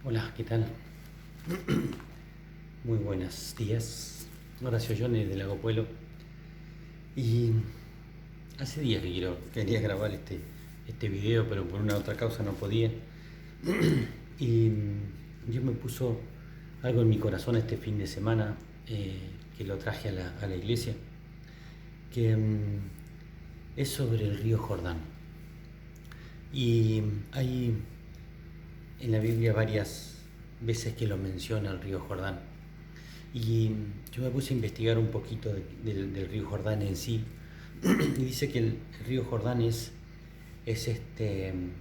Hola, ¿qué tal? Muy buenos días. Horacio Jones de Lago Pueblo. Y hace días que quería grabar este video, pero por una otra causa no podía. Y Dios me puso algo en mi corazón este fin de semana, que lo traje a la iglesia, que es sobre el río Jordán. Y hay en la Biblia varias veces que lo menciona el río Jordán. Y yo me puse a investigar un poquito del río Jordán en sí. Y dice que el río Jordán es un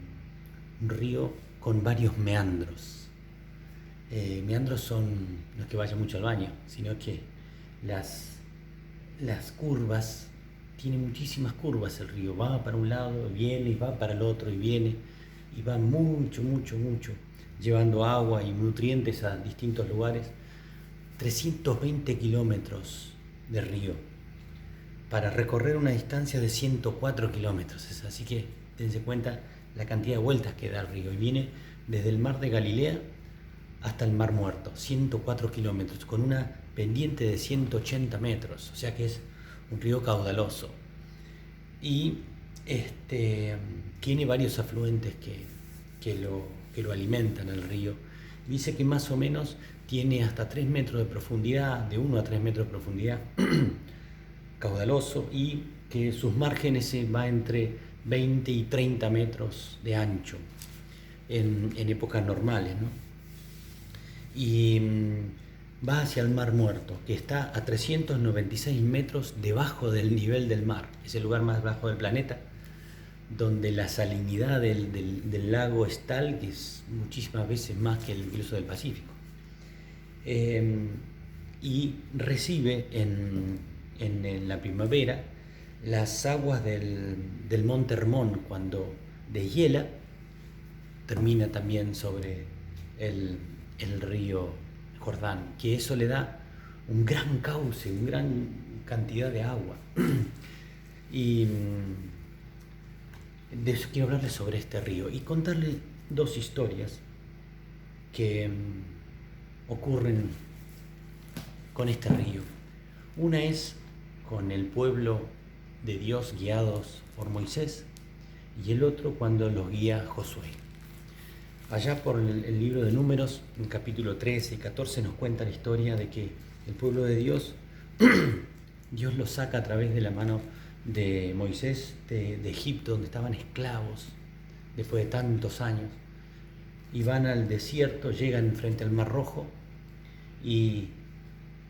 río con varios meandros. Meandros son, no es que vaya mucho al baño, sino que las, las curvas, tiene muchísimas curvas el río. Va para un lado, viene y va para el otro y viene. Y va mucho, mucho, mucho, llevando agua y nutrientes a distintos lugares. 320 kilómetros de río para recorrer una distancia de 104 kilómetros. Así que dense cuenta la cantidad de vueltas que da el río. Y viene desde el mar de Galilea hasta el mar Muerto, 104 kilómetros, con una pendiente de 180 metros. O sea que es un río caudaloso. Y tiene varios afluentes que lo alimentan al río. Dice que más o menos tiene hasta 3 metros de profundidad, de 1 a 3 metros de profundidad, caudaloso, y que sus márgenes va entre 20 y 30 metros de ancho en épocas normales, ¿no? Y va hacia el Mar Muerto, que está a 396 metros debajo del nivel del mar. Es el lugar más bajo del planeta, donde la salinidad del lago es tal que es muchísimas veces más que incluso del Pacífico. Y recibe en la primavera las aguas del monte Hermón cuando deshiela, termina también sobre el río Jordán, que eso le da un gran cauce, una gran cantidad de agua. Y de eso quiero hablarles sobre este río y contarles dos historias que ocurren con este río. Una es con el pueblo de Dios guiados por Moisés y el otro cuando los guía Josué. Allá por el libro de Números, en capítulo 13 y 14, nos cuenta la historia de que el pueblo de Dios, Dios los saca a través de la mano de Moisés de Egipto, donde estaban esclavos después de tantos años, y van al desierto, llegan frente al Mar Rojo y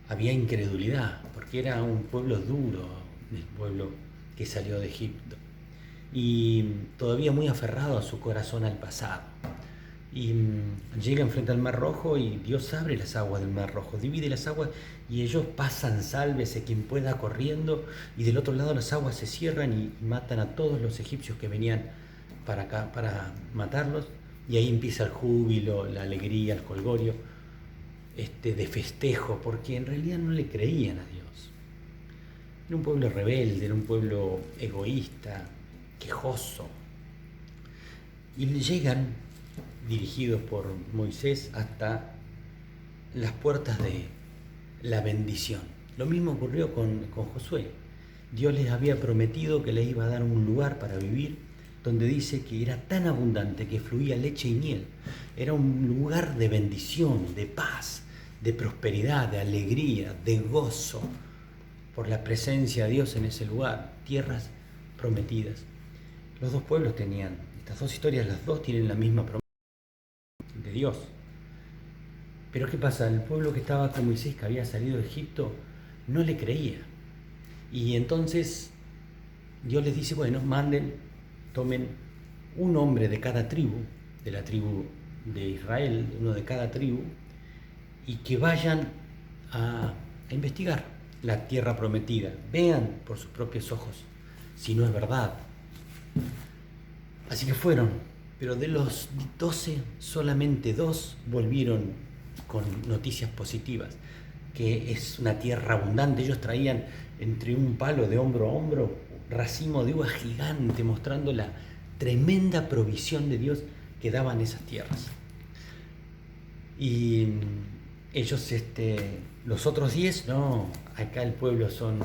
había incredulidad, porque era un pueblo duro, el pueblo que salió de Egipto, y todavía muy aferrado a su corazón al pasado. Y llegan frente al Mar Rojo y Dios abre las aguas del Mar Rojo, divide las aguas y ellos pasan, sálvese quien pueda, corriendo, y del otro lado las aguas se cierran y matan a todos los egipcios que venían para acá para matarlos, y ahí empieza el júbilo, la alegría, el jolgorio de festejo, porque en realidad no le creían a Dios. Era un pueblo rebelde, era un pueblo egoísta, quejoso. Y llegan, dirigidos por Moisés, hasta las puertas de la bendición. Lo mismo ocurrió con Josué. Dios les había prometido que les iba a dar un lugar para vivir, donde dice que era tan abundante que fluía leche y miel. Era un lugar de bendición, de paz, de prosperidad, de alegría, de gozo, por la presencia de Dios en ese lugar, tierras prometidas. Los dos pueblos tenían, estas dos historias, las dos tienen la misma promesa de Dios. Pero ¿qué pasa? El pueblo que estaba con Moisés, que había salido de Egipto, no le creía. Y entonces Dios les dice, bueno, manden, tomen un hombre de cada tribu, de la tribu de Israel, uno de cada tribu, y que vayan a investigar la tierra prometida. Vean por sus propios ojos si no es verdad. Así que fueron, pero de los 12, solamente 2 volvieron con noticias positivas, que es una tierra abundante. Ellos traían entre un palo de hombro a hombro racimo de uva gigante, mostrando la tremenda provisión de Dios que daban esas tierras. Y ellos, los otros 10, no, acá el pueblo son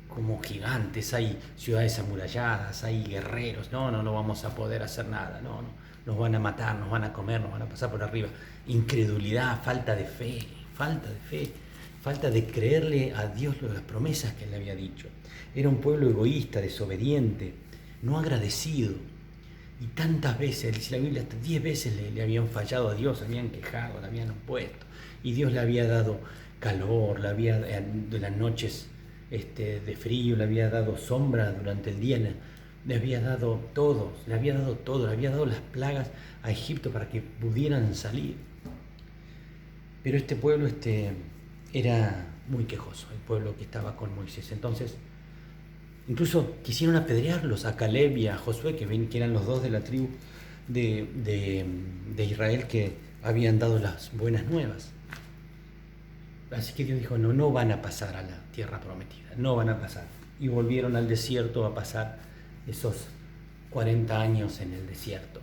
como gigantes, hay ciudades amuralladas, hay guerreros, no vamos a poder hacer nada, no, nos van a matar, nos van a comer, nos van a pasar por arriba. Incredulidad, falta de creerle a Dios las promesas que él le había dicho. Era un pueblo egoísta, desobediente, no agradecido. Y tantas veces, dice la Biblia, hasta 10 veces le habían fallado a Dios, habían quejado, le habían opuesto. Y Dios le había dado calor, de las noches de frío, le había dado sombra durante el día, le había dado todo, le había dado las plagas a Egipto para que pudieran salir. Pero este pueblo era muy quejoso, el pueblo que estaba con Moisés. Entonces, incluso quisieron apedrearlos a Caleb y a Josué, que eran los dos de la tribu de Israel que habían dado las buenas nuevas. Así que Dios dijo, no van a pasar a la tierra prometida, no van a pasar. Y volvieron al desierto a pasar esos 40 años en el desierto.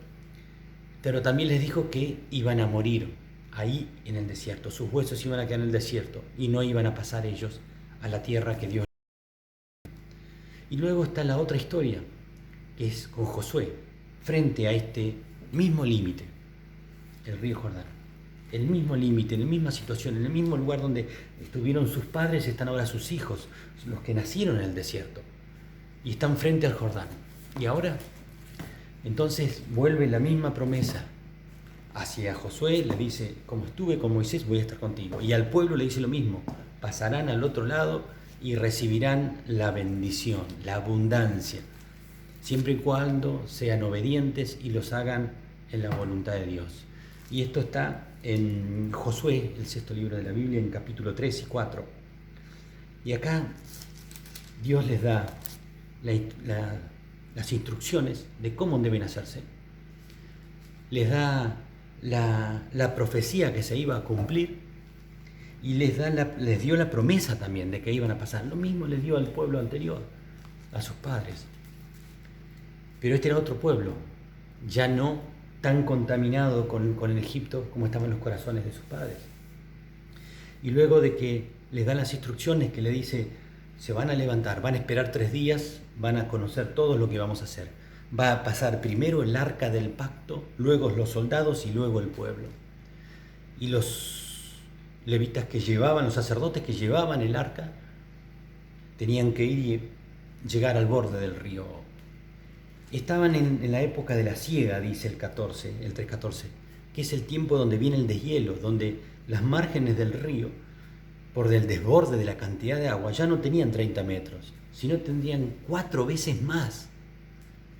Pero también les dijo que iban a morir ahí en el desierto, sus huesos iban a quedar en el desierto y no iban a pasar ellos a la tierra que Dios. Y luego está la otra historia, que es con Josué, frente a este mismo límite, el río Jordán. El mismo límite, en la misma situación, en el mismo lugar donde estuvieron sus padres, están ahora sus hijos, los que nacieron en el desierto. Y están frente al Jordán. Y ahora, entonces vuelve la misma promesa hacia Josué, le dice, como estuve con Moisés, voy a estar contigo. Y al pueblo le dice lo mismo, pasarán al otro lado y recibirán la bendición, la abundancia, siempre y cuando sean obedientes y los hagan en la voluntad de Dios. Y esto está en Josué, el 6.º libro de la Biblia, en capítulo 3 y 4. Y acá Dios les da las instrucciones de cómo deben hacerse. Les da la profecía que se iba a cumplir y les dio la promesa también de que iban a pasar. Lo mismo les dio al pueblo anterior, a sus padres. Pero este era otro pueblo, ya no tan contaminado con el Egipto como estaban los corazones de sus padres. Y luego de que les dan las instrucciones que le dice, se van a levantar, van a esperar 3 días, van a conocer todo lo que vamos a hacer. Va a pasar primero el arca del pacto, luego los soldados y luego el pueblo. Y los levitas que llevaban, los sacerdotes que llevaban el arca, tenían que ir y llegar al borde del río. Estaban en la época de la siega, dice el 3.14, que es el tiempo donde viene el deshielo, donde las márgenes del río, por el desborde de la cantidad de agua, ya no tenían 30 metros, sino tendrían 4 veces más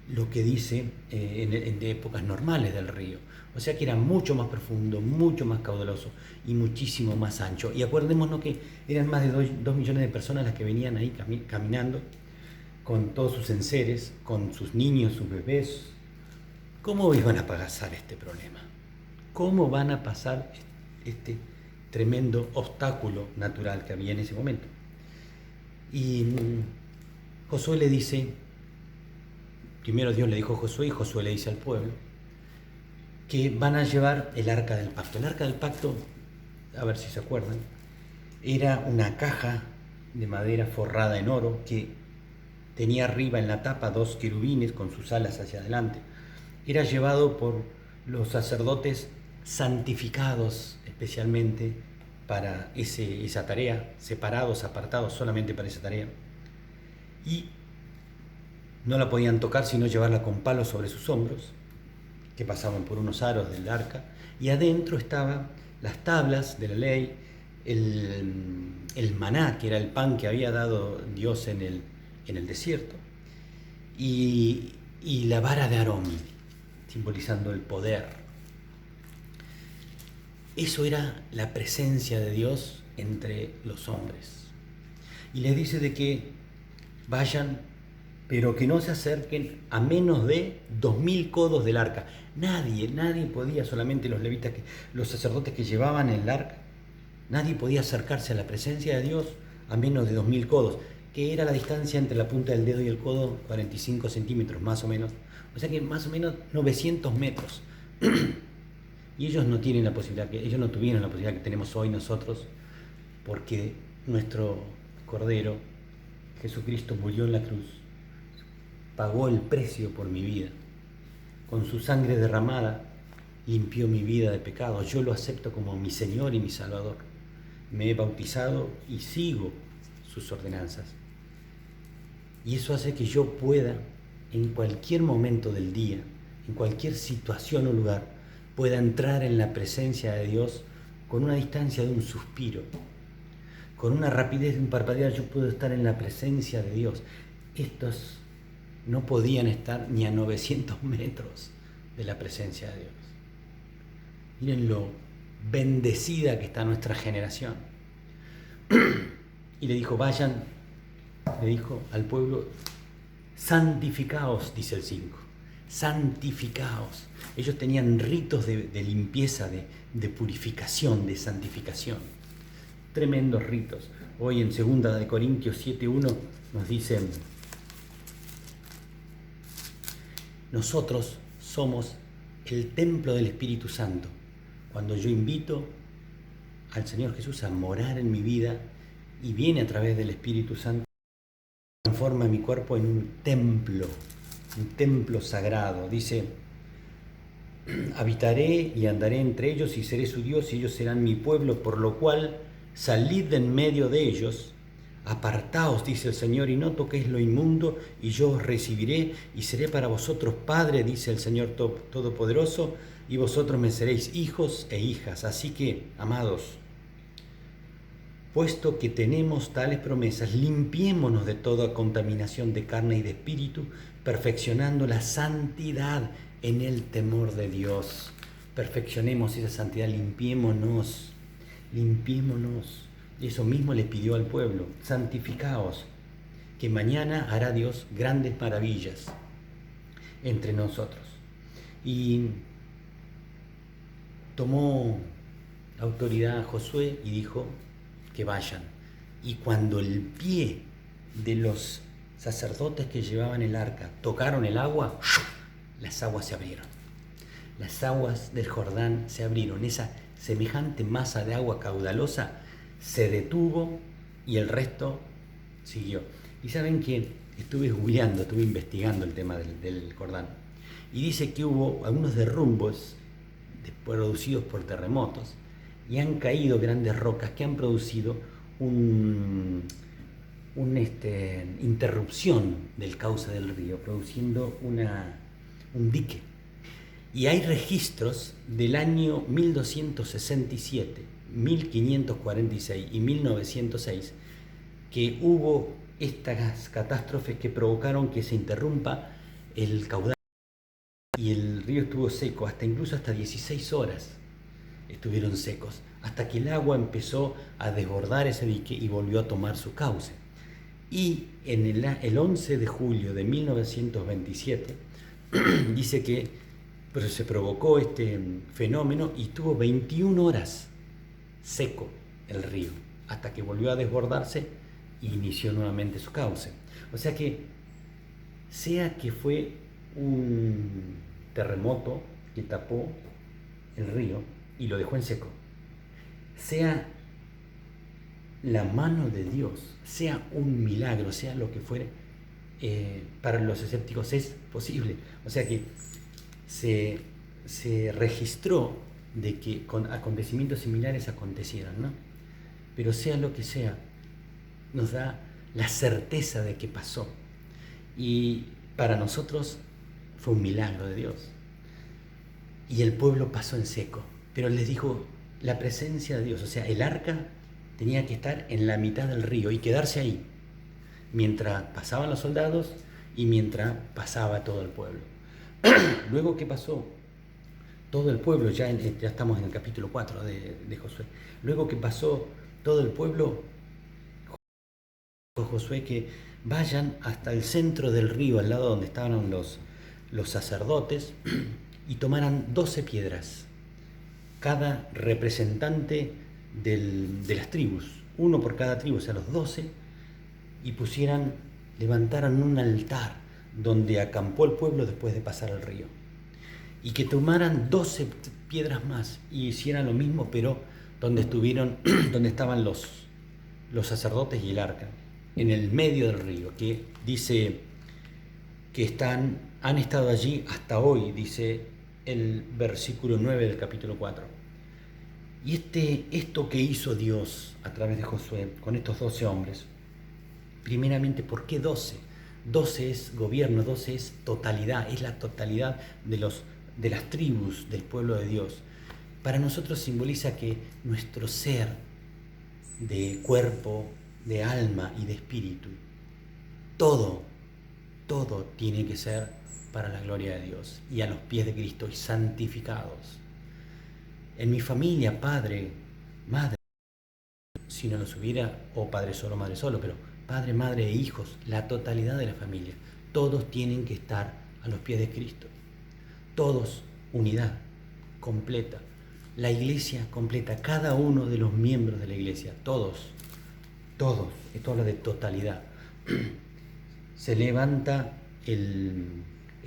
lo que dice en épocas normales del río. O sea que era mucho más profundo, mucho más caudaloso y muchísimo más ancho. Y acuérdémonos que eran más de 2 millones de personas las que venían ahí caminando, con todos sus enseres, con sus niños, sus bebés. ¿Cómo iban a pasar este problema? ¿Cómo van a pasar este tremendo obstáculo natural que había en ese momento? Y Josué le dice, primero Dios le dijo a Josué y Josué le dice al pueblo, que van a llevar el arca del pacto. El arca del pacto, a ver si se acuerdan, era una caja de madera forrada en oro que tenía arriba en la tapa 2 querubines con sus alas hacia adelante. Era llevado por los sacerdotes santificados especialmente para esa tarea, separados, apartados solamente para esa tarea. Y no la podían tocar sino llevarla con palos sobre sus hombros, que pasaban por unos aros del arca, y adentro estaban las tablas de la ley, el maná, que era el pan que había dado Dios en el desierto, y la vara de Aarón, simbolizando el poder. Eso era la presencia de Dios entre los hombres. Y les dice de que vayan, pero que no se acerquen a menos de 2000 codos del arca. Nadie podía, solamente los levitas, los sacerdotes que llevaban el arca, nadie podía acercarse a la presencia de Dios a menos de 2000 codos, que era la distancia entre la punta del dedo y el codo, 45 centímetros más o menos. O sea que más o menos 900 metros. Y ellos no tienen la posibilidad ellos no tuvieron la posibilidad que tenemos hoy nosotros, porque nuestro Cordero, Jesucristo, murió en la cruz, pagó el precio por mi vida. Con su sangre derramada limpió mi vida de pecado. Yo lo acepto como mi Señor y mi Salvador. Me he bautizado y sigo sus ordenanzas. Y eso hace que yo pueda, en cualquier momento del día, en cualquier situación o lugar, pueda entrar en la presencia de Dios con una distancia de un suspiro. Con una rapidez de un parpadear yo puedo estar en la presencia de Dios. Estos no podían estar ni a 900 metros de la presencia de Dios. Miren lo bendecida que está nuestra generación. Y le dijo, vayan, le dijo al pueblo, santificaos, dice el 5, santificaos. Ellos tenían ritos de limpieza, de purificación, de santificación. Tremendos ritos. Hoy en 2 Corintios 7:1 nos dicen, nosotros somos el templo del Espíritu Santo. Cuando yo invito al Señor Jesús a morar en mi vida y viene a través del Espíritu Santo, transforma mi cuerpo en un templo sagrado. Dice, habitaré y andaré entre ellos y seré su Dios y ellos serán mi pueblo, por lo cual salid de en medio de ellos, apartaos, dice el Señor, y no toquéis lo inmundo, y yo os recibiré y seré para vosotros padre, dice el Señor Todopoderoso, y vosotros me seréis hijos e hijas. Así que, amados, puesto que tenemos tales promesas, limpiémonos de toda contaminación de carne y de espíritu, perfeccionando la santidad en el temor de Dios. Perfeccionemos esa santidad, limpiémonos. Y eso mismo le pidió al pueblo, santificaos, que mañana hará Dios grandes maravillas entre nosotros. Y tomó autoridad a Josué y dijo que vayan. Y cuando el pie de los sacerdotes que llevaban el arca tocaron el agua, las aguas se abrieron. Las aguas del Jordán se abrieron. Esa semejante masa de agua caudalosa se detuvo y el resto siguió. Y saben que estuve googleando, estuve investigando el tema del Jordán. Y dice que hubo algunos derrumbos producidos por terremotos y han caído grandes rocas que han producido una interrupción del cauce del río, produciendo un dique. Y hay registros del año 1267, 1546 y 1906 que hubo estas catástrofes que provocaron que se interrumpa el caudal y el río estuvo seco, incluso hasta 16 horas estuvieron secos, hasta que el agua empezó a desbordar ese dique y volvió a tomar su cauce. Y en el 11 de julio de 1927 dice que se provocó este fenómeno y estuvo 21 horas seco el río, hasta que volvió a desbordarse e inició nuevamente su cauce. O sea que, sea que fue un terremoto que tapó el río y lo dejó en seco, sea la mano de Dios, sea un milagro, sea lo que fuere, para los escépticos es posible. O sea que se registró de que con acontecimientos similares acontecieran, ¿no? Pero sea lo que sea, nos da la certeza de que pasó. Y para nosotros fue un milagro de Dios. Y el pueblo pasó en seco, pero les dijo la presencia de Dios, o sea, el arca tenía que estar en la mitad del río y quedarse ahí, mientras pasaban los soldados y mientras pasaba todo el pueblo. Luego, ¿qué pasó? Todo el pueblo, ya estamos en el capítulo 4 de Josué. Luego que pasó todo el pueblo, Josué que vayan hasta el centro del río, al lado donde estaban los sacerdotes, y tomaran 12 piedras, cada representante de las tribus, uno por cada tribu, o sea, los 12, y levantaran un altar donde acampó el pueblo después de pasar el río. Y que tomaran 12 piedras más y hicieran lo mismo, pero donde estuvieron, donde estaban los sacerdotes y el arca, en el medio del río, que dice que han estado allí hasta hoy, dice el versículo 9 del capítulo 4. Y esto que hizo Dios a través de Josué con estos 12 hombres, primeramente, ¿por qué 12? 12 es gobierno, 12 es totalidad, es la totalidad de las tribus del pueblo de Dios. Para nosotros simboliza que nuestro ser de cuerpo, de alma y de espíritu, todo tiene que ser para la gloria de Dios y a los pies de Cristo y santificados. En mi familia, padre, madre, si no los hubiera, o padre solo, madre solo, pero padre, madre e hijos, la totalidad de la familia, todos tienen que estar a los pies de Cristo. Todos, unidad completa. La iglesia completa, cada uno de los miembros de la iglesia, todos, esto habla de totalidad. Se levanta el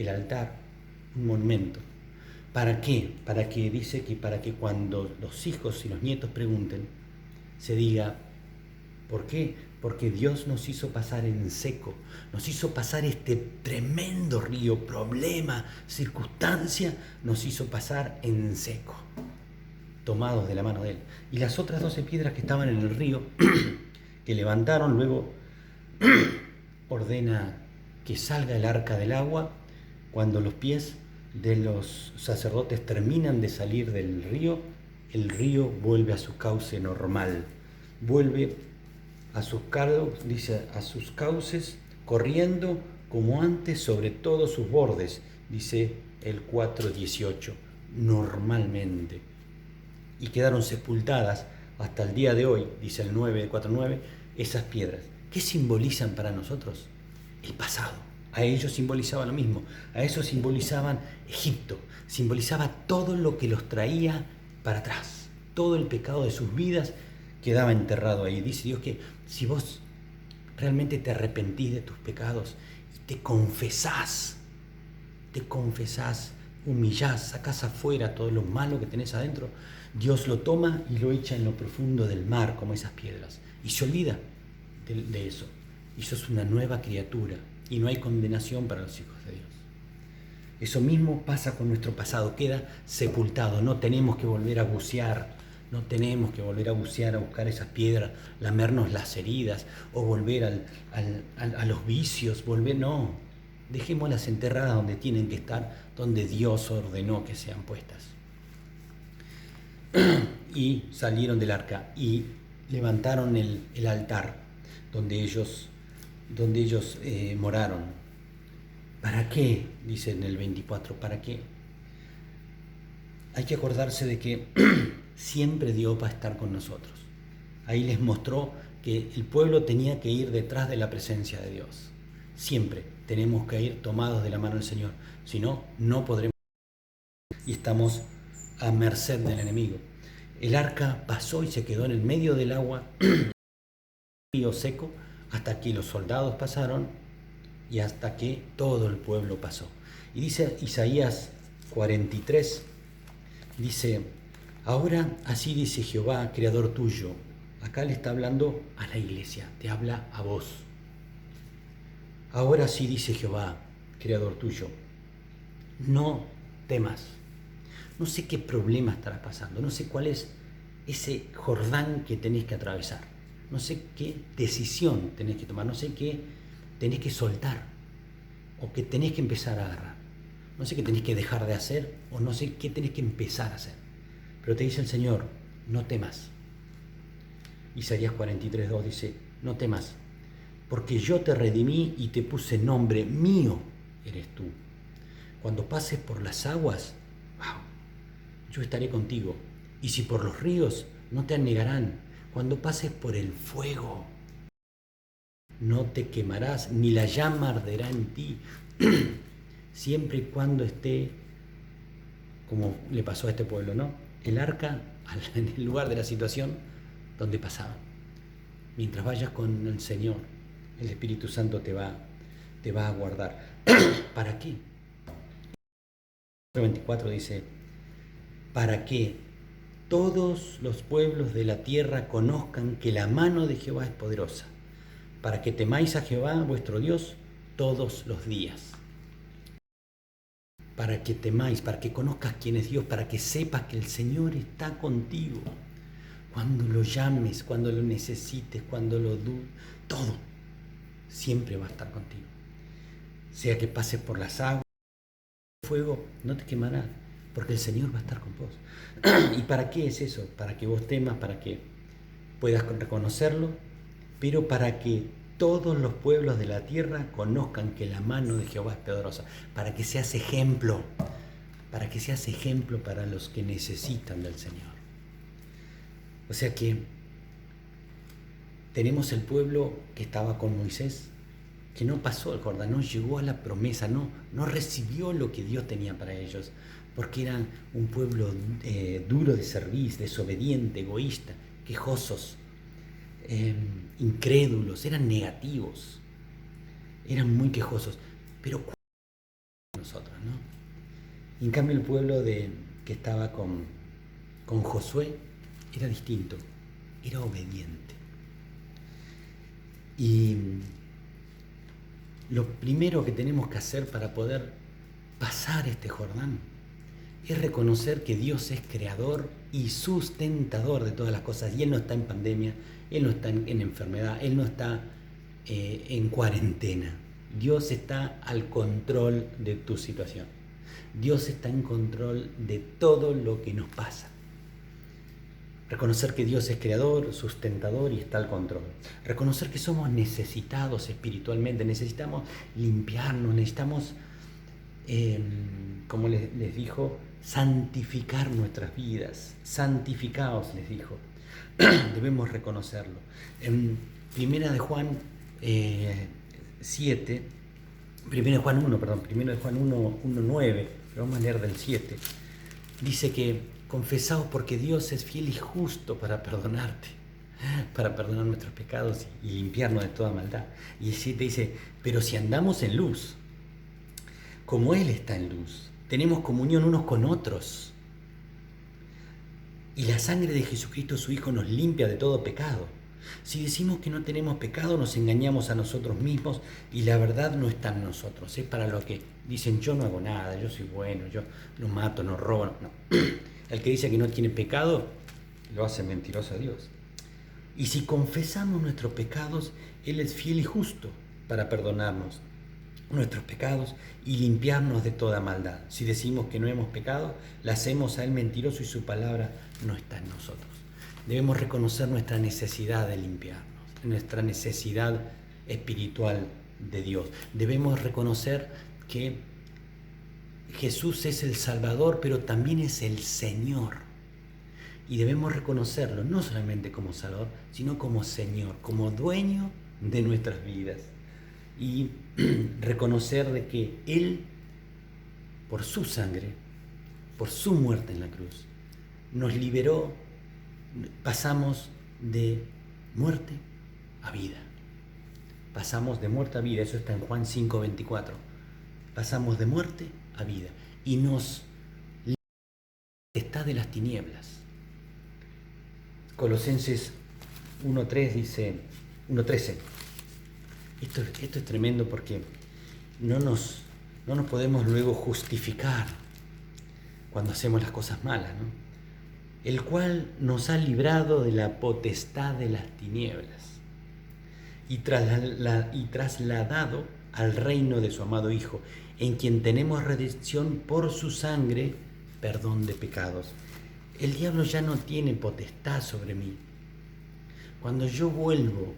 altar, un monumento. ¿Para qué? Para que cuando los hijos y los nietos pregunten, se diga, ¿por qué? Porque Dios nos hizo pasar en seco, nos hizo pasar este tremendo río, problema, circunstancia, nos hizo pasar en seco, tomados de la mano de Él. Y las otras 12 piedras que estaban en el río, que levantaron, luego ordena que salga el arca del agua. Cuando los pies de los sacerdotes terminan de salir del río, el río vuelve a su cauce normal, vuelve a sus cauces corriendo como antes sobre todos sus bordes, dice el 4:18, normalmente. Y quedaron sepultadas hasta el día de hoy, dice el 9:4:9, esas piedras. ¿Qué simbolizan para nosotros? El pasado. A ellos simbolizaba lo mismo. A ellos simbolizaban Egipto. Simbolizaba todo lo que los traía para atrás. Todo el pecado de sus vidas quedaba enterrado ahí. Dice Dios que si vos realmente te arrepentís de tus pecados y te confesás, humillás, sacás afuera todo lo malo que tenés adentro, Dios lo toma y lo echa en lo profundo del mar, como esas piedras, y se olvida de eso. Y sos una nueva criatura y no hay condenación para los hijos de Dios. Eso mismo pasa con nuestro pasado, queda sepultado. No tenemos que volver a bucear, a buscar esas piedras, lamernos las heridas o volver a los vicios, no. Dejémoslas enterradas donde tienen que estar, donde Dios ordenó que sean puestas. Y salieron del arca y levantaron el altar donde ellos moraron. ¿Para qué? Dice en el 24, ¿para qué? Hay que acordarse de que siempre Dios va a estar con nosotros. Ahí les mostró que el pueblo tenía que ir detrás de la presencia de Dios. Siempre tenemos que ir tomados de la mano del Señor. Si no, no podremos. Y estamos a merced del enemigo. El arca pasó y se quedó en el medio del agua, río seco, hasta que los soldados pasaron y hasta que todo el pueblo pasó. Y dice Isaías 43, dice, ahora así dice Jehová, creador tuyo. Acá le está hablando a la iglesia, te habla a vos. Ahora sí dice Jehová, creador tuyo, no temas. No sé qué problema estarás pasando, no sé cuál es ese Jordán que tenés que atravesar, no sé qué decisión tenés que tomar, no sé qué tenés que soltar o qué tenés que empezar a agarrar, no sé qué tenés que dejar de hacer o no sé qué tenés que empezar a hacer. Pero te dice el Señor, no temas. Isaías 43:2 dice, no temas, porque yo te redimí y te puse nombre, mío eres tú. Cuando pases por las aguas, yo estaré contigo. Y si por los ríos, no te anegarán. Cuando pases por el fuego, no te quemarás, ni la llama arderá en ti. Siempre y cuando esté, como le pasó a este pueblo, ¿no? El arca en el lugar de la situación donde pasaban. Mientras vayas con el Señor, el Espíritu Santo te va a guardar. ¿Para qué? 24 dice, para que todos los pueblos de la tierra conozcan que la mano de Jehová es poderosa, para que temáis a Jehová vuestro Dios todos los días. Para que temáis, para que conozcas quién es Dios, para que sepas que el Señor está contigo. Cuando lo llames, cuando lo necesites, cuando lo dudes, todo, siempre va a estar contigo. Sea que pases por las aguas, el fuego no te quemará, porque el Señor va a estar con vos. ¿Y para qué es eso? Para que vos temas, para que puedas reconocerlo, pero para que todos los pueblos de la tierra conozcan que la mano de Jehová es poderosa, para que seas ejemplo, para los que necesitan del Señor. O sea que tenemos el pueblo que estaba con Moisés, que no pasó el Jordán, no llegó a la promesa, no recibió lo que Dios tenía para ellos, porque eran un pueblo duro de servir, desobediente, egoísta, quejosos, incrédulos, eran negativos, eran muy quejosos, pero nosotros, ¿no? En cambio el pueblo que estaba con Josué era distinto, era obediente. Y lo primero que tenemos que hacer para poder pasar este Jordán es reconocer que Dios es creador y sustentador de todas las cosas. Y Él no está en pandemia, Él no está en enfermedad, Él no está en cuarentena. Dios está al control de tu situación. Dios está en control de todo lo que nos pasa. Reconocer que Dios es creador, sustentador y está al control. Reconocer que somos necesitados espiritualmente, necesitamos limpiarnos, necesitamos, como les dijo, santificar nuestras vidas. Santificaos, les dijo. Debemos reconocerlo. En Primera de Juan 7, Primera de Juan 1, 1:9, pero vamos a leer del 7. Dice que confesaos porque Dios es fiel y justo para perdonarte, para perdonar nuestros pecados y limpiarnos de toda maldad. Y el 7 dice, pero si andamos en luz, como Él está en luz, tenemos comunión unos con otros. Y la sangre de Jesucristo, su Hijo, nos limpia de todo pecado. Si decimos que no tenemos pecado, nos engañamos a nosotros mismos y la verdad no está en nosotros. Es para los que dicen, yo no hago nada, yo soy bueno, yo no mato, no robo. No. El que dice que no tiene pecado, lo hace mentiroso a Dios. Y si confesamos nuestros pecados, Él es fiel y justo para perdonarnos nuestros pecados y limpiarnos de toda maldad. Si decimos que no hemos pecado, le hacemos a Él mentiroso y su palabra no está en nosotros. Debemos reconocer nuestra necesidad de limpiarnos, nuestra necesidad espiritual de Dios. Debemos reconocer que Jesús es el Salvador, pero también es el Señor. Y debemos reconocerlo no solamente como Salvador, sino como Señor, como dueño de nuestras vidas. Y reconocer de que Él, por su sangre, por su muerte en la cruz, nos liberó. Pasamos de muerte a vida. Pasamos de muerte a vida, eso está en Juan 5:24. Pasamos de muerte a vida y nos está de las tinieblas. Colosenses 1:3 dice, 1:13. Esto es tremendo porque no nos podemos luego justificar cuando hacemos las cosas malas, ¿no? El cual nos ha librado de la potestad de las tinieblas y trasladado al reino de su amado Hijo, en quien tenemos redención por su sangre, perdón de pecados. El diablo ya no tiene potestad sobre mí. Cuando yo vuelvo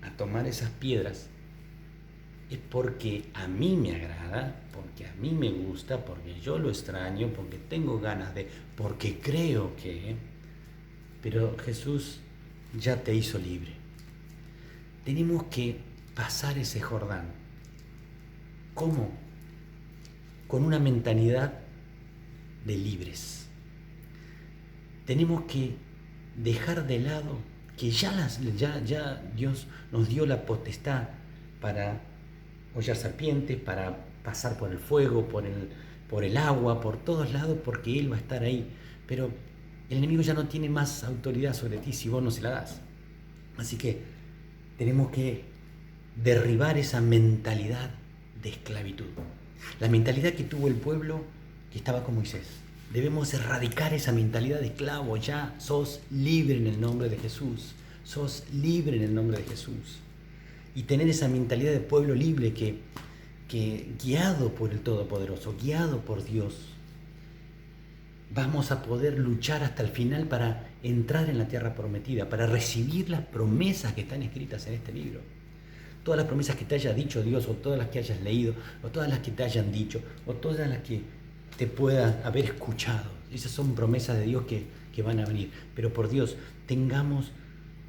a tomar esas piedras, es porque a mí me agrada, porque a mí me gusta, porque yo lo extraño, porque tengo ganas porque creo que... Pero Jesús ya te hizo libre. Tenemos que pasar ese Jordán. ¿Cómo? Con una mentalidad de libres. Tenemos que dejar de lado que ya Dios nos dio la potestad para hollar serpientes, para pasar por el fuego, por el agua, por todos lados, porque Él va a estar ahí. Pero el enemigo ya no tiene más autoridad sobre ti si vos no se la das. Así que tenemos que derribar esa mentalidad de esclavitud. La mentalidad que tuvo el pueblo que estaba con Moisés. Debemos erradicar esa mentalidad de esclavo. Ya sos libre en el nombre de Jesús. Sos libre en el nombre de Jesús. Y tener esa mentalidad de pueblo libre que guiado por el Todopoderoso, guiado por Dios, vamos a poder luchar hasta el final para entrar en la tierra prometida, para recibir las promesas que están escritas en este libro. Todas las promesas que te haya dicho Dios, o todas las que hayas leído, o todas las que te hayan dicho, o todas las que te puedan haber escuchado. Esas son promesas de Dios que van a venir. Pero por Dios, tengamos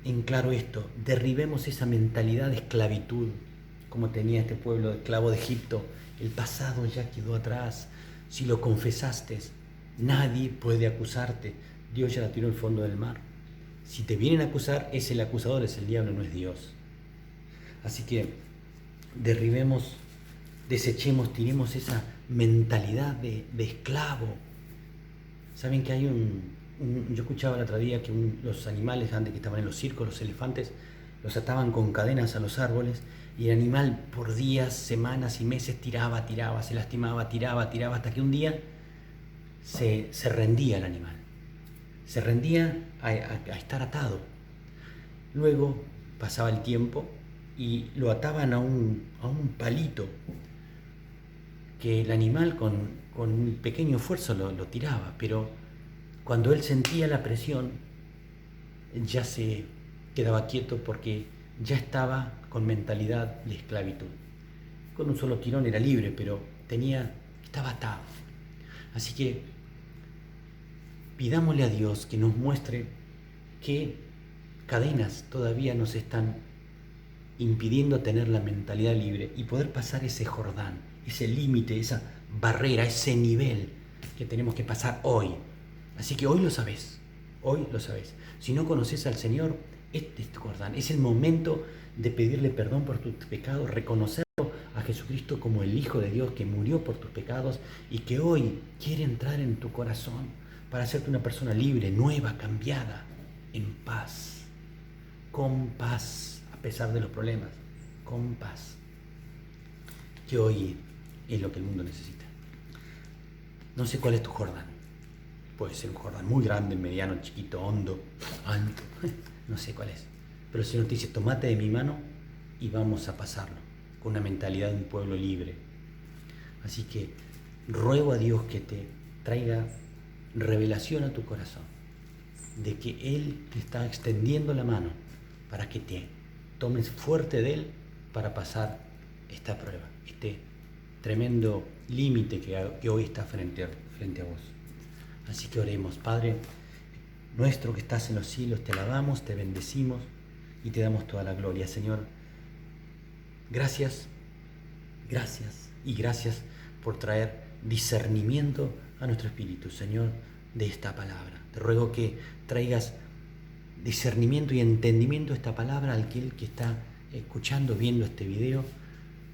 en claro esto, derribemos esa mentalidad de esclavitud, como tenía este pueblo esclavo de Egipto. El pasado ya quedó atrás. Si lo confesaste, nadie puede acusarte. Dios ya la tiró al fondo del mar. Si te vienen a acusar, es el acusador, es el diablo, no es Dios. Así que derribemos, desechemos, tiremos esa mentalidad de esclavo. Saben que hay yo escuchaba el otro día que los animales, antes que estaban en los circos, los elefantes, los ataban con cadenas a los árboles, y el animal por días, semanas y meses tiraba, se lastimaba, tiraba, hasta que un día se rendía el animal. Se rendía a estar atado. Luego pasaba el tiempo y lo ataban a un palito que el animal con un pequeño esfuerzo lo tiraba, pero cuando él sentía la presión ya se quedaba quieto porque ya estaba con mentalidad de esclavitud. Con un solo tirón era libre, pero estaba atado. Así que pidámosle a Dios que nos muestre qué cadenas todavía nos están impidiendo tener la mentalidad libre y poder pasar ese Jordán, ese límite, esa barrera, ese nivel que tenemos que pasar hoy. Así que hoy lo sabes, hoy lo sabes. Si no conoces al Señor, este es tu Jordán, es el momento de pedirle perdón por tus pecados, reconocerlo a Jesucristo como el Hijo de Dios que murió por tus pecados y que hoy quiere entrar en tu corazón para hacerte una persona libre, nueva, cambiada, en paz, con paz, a pesar de los problemas, con paz, que hoy es lo que el mundo necesita. No sé cuál es tu Jordán. Puede ser un Jordán muy grande, mediano, chiquito, hondo, alto, no sé cuál es. Pero el Señor te dice, tomate de mi mano y vamos a pasarlo, con una mentalidad de un pueblo libre. Así que ruego a Dios que te traiga revelación a tu corazón, de que Él te está extendiendo la mano para que te tomes fuerte de Él para pasar esta prueba, este tremendo límite que hoy está frente a vos. Así que oremos. Padre nuestro que estás en los cielos, te alabamos, te bendecimos y te damos toda la gloria. Señor, gracias y gracias por traer discernimiento a nuestro espíritu, Señor, de esta palabra. Te ruego que traigas discernimiento y entendimiento a esta palabra al que está escuchando, viendo este video,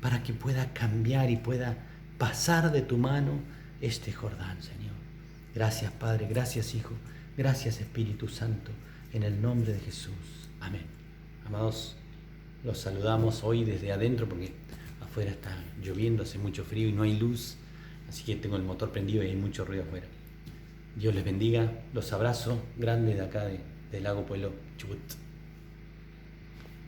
para que pueda cambiar y pueda pasar de tu mano este Jordán, Señor. Gracias, Padre, gracias, Hijo, gracias, Espíritu Santo, en el nombre de Jesús. Amén. Amados, los saludamos hoy desde adentro porque afuera está lloviendo, hace mucho frío y no hay luz, así que tengo el motor prendido y hay mucho ruido afuera. Dios les bendiga, los abrazo grandes de acá del Lago Pueblo, Chubut.